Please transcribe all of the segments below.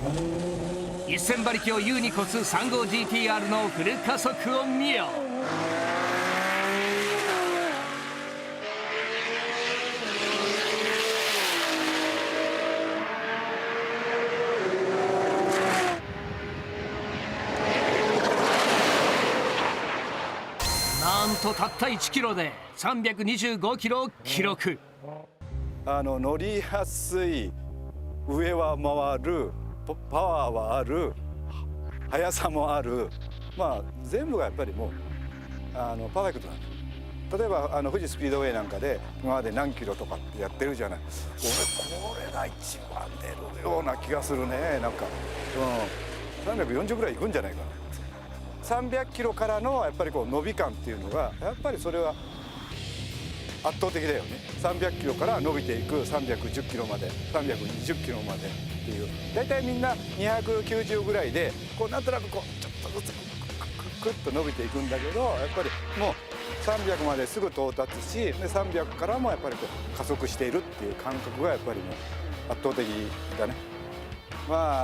1000馬力を優に越す 35GTR のフル加速を見よ。なんとたった1キロで325キロを記録。乗りやすい、上は回る、パワーはある、速さもある、全部がやっぱりもうパーフェクトなんだ。例えば富士スピードウェイなんかで今まで何キロとかってやってるじゃない。俺これが一番出るような気がするね。なんか、340ぐらいいくんじゃないかな。300キロからのやっぱりこう伸び感っていうのがやっぱりそれは圧倒的だよね。300キロから伸びていく310キロまで320キロまでっていう、大体みんな290ぐらいでこうなんとなくこうちょっとずつクッと伸びていくんだけど、やっぱりもう300まですぐ到達し、で300からもやっぱりこう加速しているっていう感覚がやっぱりもう圧倒的だね。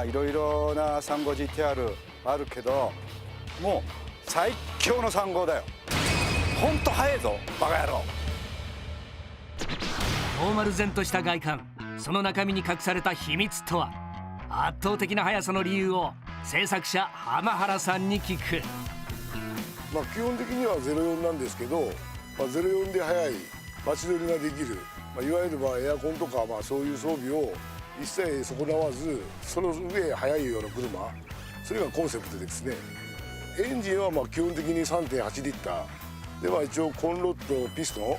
いろいろな 35GTR あるけど、もう最強の35だよ。ほんと速いぞバカ野郎。ノーマル然とした外観、その中身に隠された秘密とは。圧倒的な速さの理由を制作者浜原さんに聞く。基本的には04なんですけど、04で速い街乗りができる、いわゆるエアコンとかそういう装備を一切損なわず、その上速いような車、それがコンセプトですね。エンジンは基本的に 3.8 リッターで、一応コンロッドピストン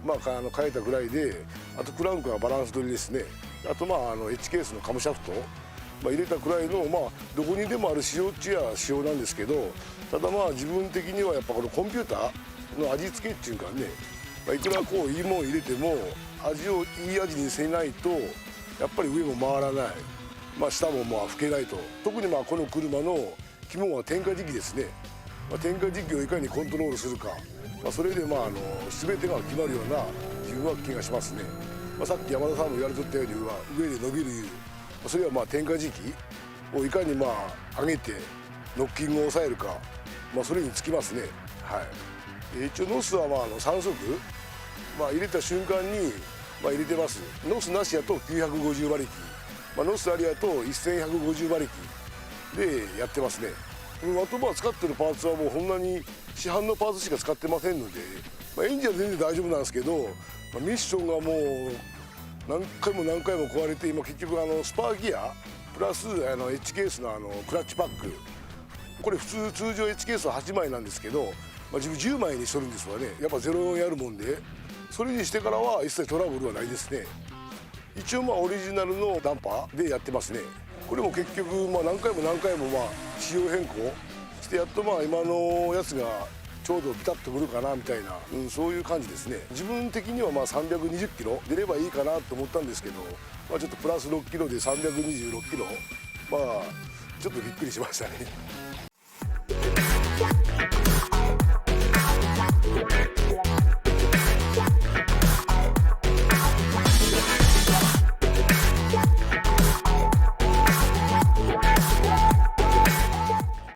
変えたぐらいで、あとクランクはバランス取りですね。あとH ケースのカムシャフト、入れたくらいのどこにでもある仕様っちゃ仕様なんですけど、ただ自分的にはやっぱこのコンピューターの味付けっていうかね、いくらこういいもん入れても味をいい味にせないとやっぱり上も回らない、下も拭けないと。特にこの車の肝は点火時期ですね。点火時期をいかにコントロールするか、それで全てが決まるような自分は気がしますね。さっき山田さんも言われとったように上で伸びる、それは点火時期をいかに上げてノッキングを抑えるか、それにつきますね。一応ノスは3速、入れた瞬間に入れてます。ノスなしやと950馬力、ノスありやと1150馬力でやってますね。あと使ってるパーツはもうほんまに市販のパーツしか使ってませんので、エンジンは全然大丈夫なんですけど、ミッションがもう何回も壊れて、今結局スパーギアプラスH ケースのクラッチパック、これ通常 H ケースは8枚なんですけど、自分10枚にしとるんですわね。やっぱ04やるもんで、それにしてからは一切トラブルはないですね。一応オリジナルのダンパーでやってますね。これも結局何回も仕様変更してやっと今のやつがちょうどピタッとくるかなみたいな、そういう感じですね。自分的には320キロ出ればいいかなと思ったんですけど、ちょっとプラス6キロで326キロ、ちょっとびっくりしましたね。